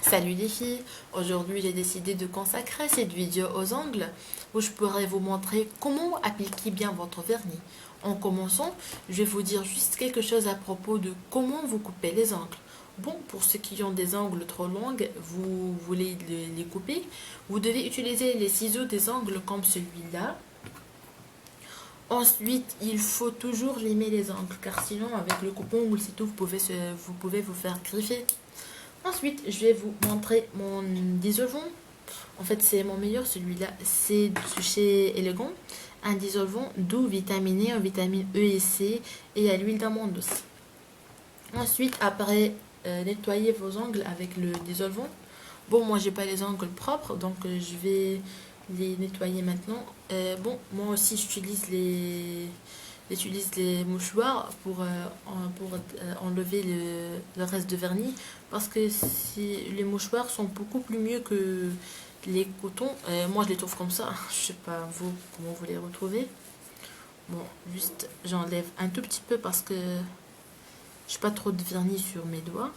Salut les filles, aujourd'hui j'ai décidé de consacrer cette vidéo aux ongles où je pourrais vous montrer comment appliquer bien votre vernis. En commençant, je vais vous dire juste quelque chose à propos de comment vous coupez les ongles. Bon, pour ceux qui ont des ongles trop longs, vous voulez les couper, vous devez utiliser les ciseaux des ongles comme celui-là. Ensuite, il faut toujours limer les ongles car sinon avec le coupe-ongle, c'est tout, vous pouvez vous faire griffer. Ensuite, je vais vous montrer mon dissolvant. En fait, c'est mon meilleur, celui-là. C'est de chez Elegant. Un dissolvant doux, vitaminé en vitamine E et C et à l'huile d'amande aussi. Ensuite, après, nettoyer vos ongles avec le dissolvant. Bon, moi, j'ai pas les ongles propres, donc je vais les nettoyer maintenant. Bon, moi aussi, j'utilise les mouchoirs pour enlever le reste de vernis parce que les mouchoirs sont beaucoup plus mieux que les cotons. Moi, je les trouve comme ça. Je sais pas vous comment vous les retrouvez. Bon, juste j'enlève un tout petit peu parce que j'ai pas trop de vernis sur mes doigts.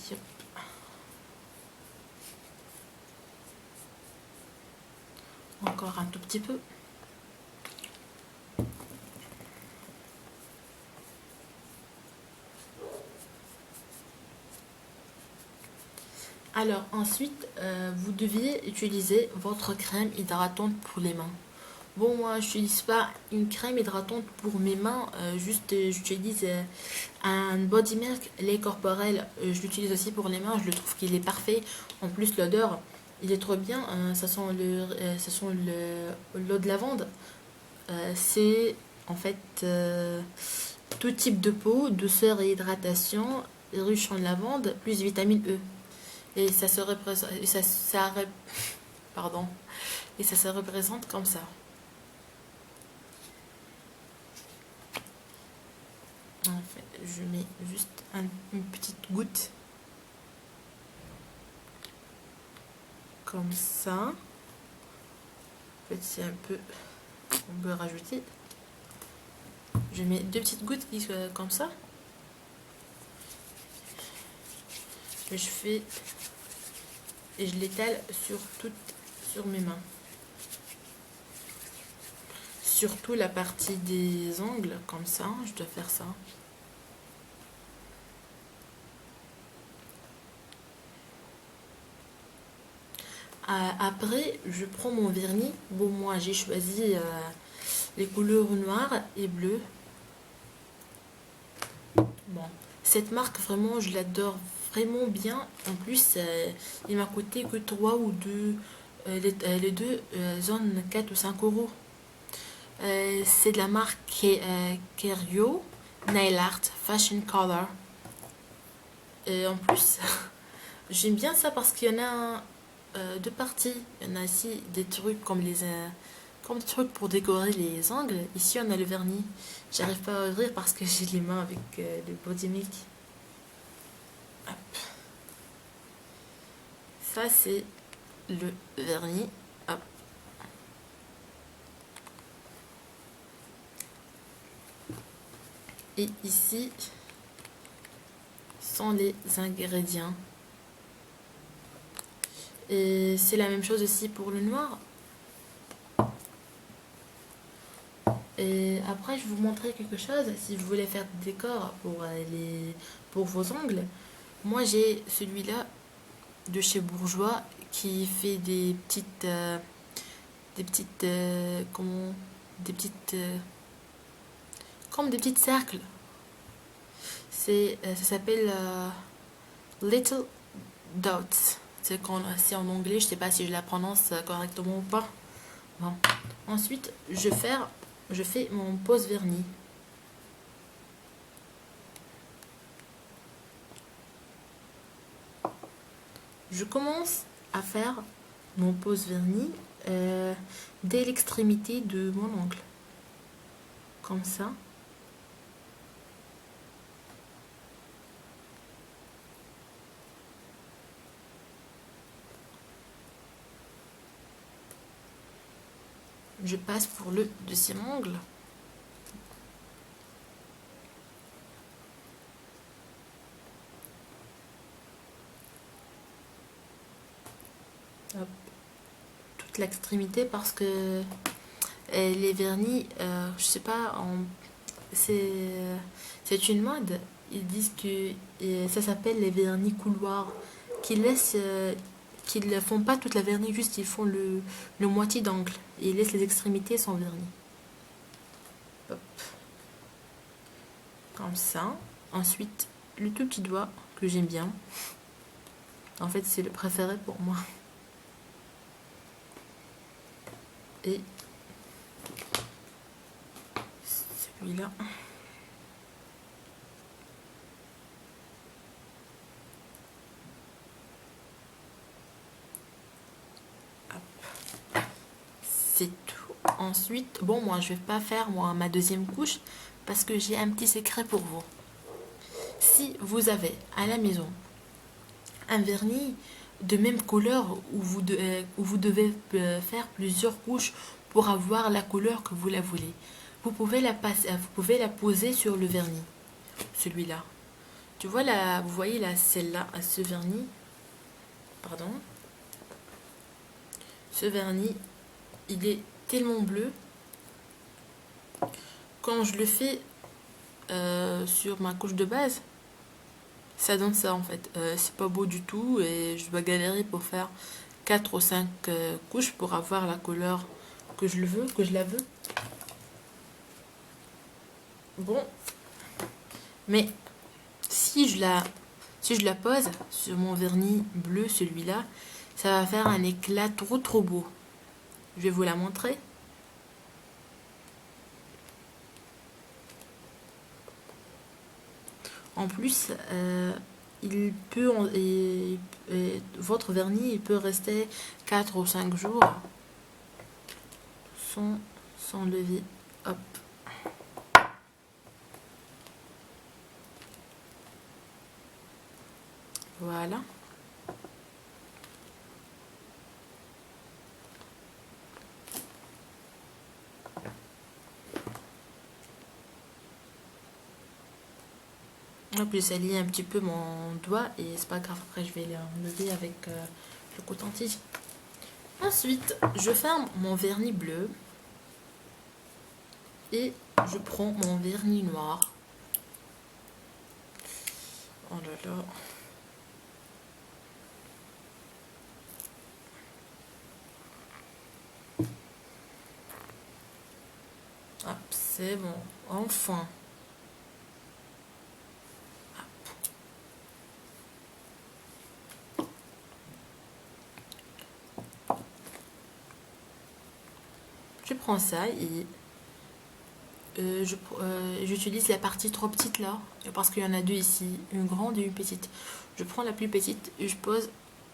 Yep. Encore un tout petit peu. Alors ensuite, vous deviez utiliser votre crème hydratante pour les mains. Bon, moi, je n'utilise pas une crème hydratante pour mes mains, juste j'utilise un body milk lait corporel. Je l'utilise aussi pour les mains, je le trouve qu'il est parfait. En plus, l'odeur, il est trop bien. Ça sent l'eau de lavande. C'est en fait tout type de peau, douceur et hydratation, riche en lavande, plus vitamine E. Et ça se représente, pardon, et ça se représente comme ça. En fait, je mets juste une petite goutte comme ça. En fait, c'est un peu, on peut rajouter. Je mets deux petites gouttes comme ça. Et je fais et je l'étale sur mes mains. Surtout la partie des ongles, comme ça, je dois faire ça. Après, je prends mon vernis. Bon, moi, j'ai choisi les couleurs noires et bleues. Bon, cette marque, vraiment, je l'adore vraiment bien. En plus, il m'a coûté que 3 ou 2, les deux zones 4 ou 5 euros. C'est de la marque Kerio Nail Art Fashion Color. Et en plus, j'aime bien ça parce qu'il y en a deux parties. Il y en a ici des trucs comme des trucs pour décorer les angles. Ici, on a le vernis. J'arrive pas à ouvrir parce que j'ai les mains avec le body milk. Hop. Ça, c'est le vernis. Hop. Et ici sont les ingrédients. Et c'est la même chose aussi pour le noir. Et après, je vais vous montrer quelque chose. Si vous voulez faire des décors pour vos ongles, moi j'ai celui-là de chez Bourjois qui fait comment, des petites, comme des petits cercles. Ça s'appelle Little Dots. C'est en anglais, je sais pas si je la prononce correctement ou pas. Bon. Ensuite, je fais mon pose vernis. Je commence à faire mon pose vernis dès l'extrémité de mon ongle. Comme ça. je passe pour le deuxième ongle. Hop. Toute l'extrémité parce que les vernis, je sais pas, c'est une mode. Ils disent que ça s'appelle les vernis couloirs, qui laissent, qu'ils ne font pas toute la vernis, juste ils font le moitié d'angle et ils laissent les extrémités sans vernis. Hop. Comme ça. Ensuite, le tout petit doigt que j'aime bien. En fait, c'est le préféré pour moi. Et celui-là. C'est tout. Ensuite, bon, moi, je vais pas faire ma deuxième couche parce que j'ai un petit secret pour vous. Si vous avez à la maison un vernis de même couleur où vous devez faire plusieurs couches pour avoir la couleur que vous la voulez, vous pouvez la poser sur le vernis, celui-là. Tu vois là, vous voyez là, celle-là, ce vernis, pardon, ce vernis, il est tellement bleu. Quand je le fais sur ma couche de base, ça donne ça en fait. C'est pas beau du tout et je dois galérer pour faire 4 ou 5 couches pour avoir la couleur que je la veux. Bon, mais si je la pose sur mon vernis bleu, celui-là, ça va faire un éclat trop beau. Je vais vous la montrer. En plus, votre vernis il peut rester 4 ou 5 jours sans lever. Hop. Voilà. Hop, j'ai sali un petit peu mon doigt et c'est pas grave, après je vais l'enlever avec le coton-tige. Ensuite, je ferme mon vernis bleu et je prends mon vernis noir. Oh là là. Hop, c'est bon, enfin. Je prends ça et j'utilise la partie trop petite là, parce qu'il y en a deux ici, une grande et une petite. Je prends la plus petite et je pose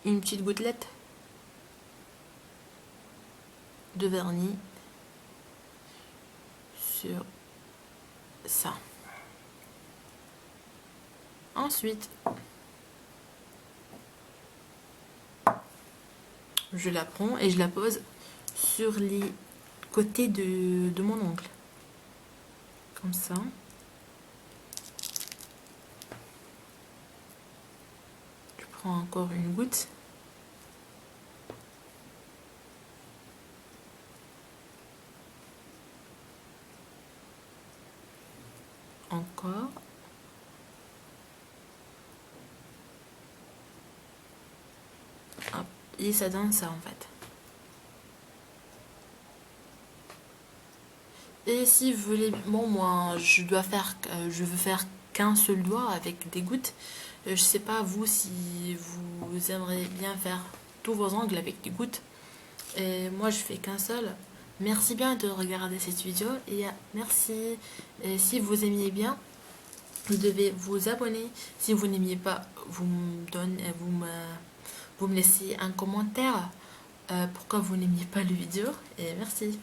une petite gouttelette de vernis sur ça. Ensuite, je la prends et je la pose sur les côtés de mon ongle. Comme ça. Je prends encore une goutte. Encore. Hop. Et ça donne ça en fait. Et si vous voulez, bon moi je veux faire qu'un seul doigt avec des gouttes. Je sais pas vous si vous aimeriez bien faire tous vos ongles avec des gouttes. Et moi je fais qu'un seul. Merci bien de regarder cette vidéo et merci. Et si vous aimiez bien, vous devez vous abonner. Si vous n'aimiez pas, vous me laissez un commentaire pourquoi vous n'aimiez pas la vidéo. Et merci.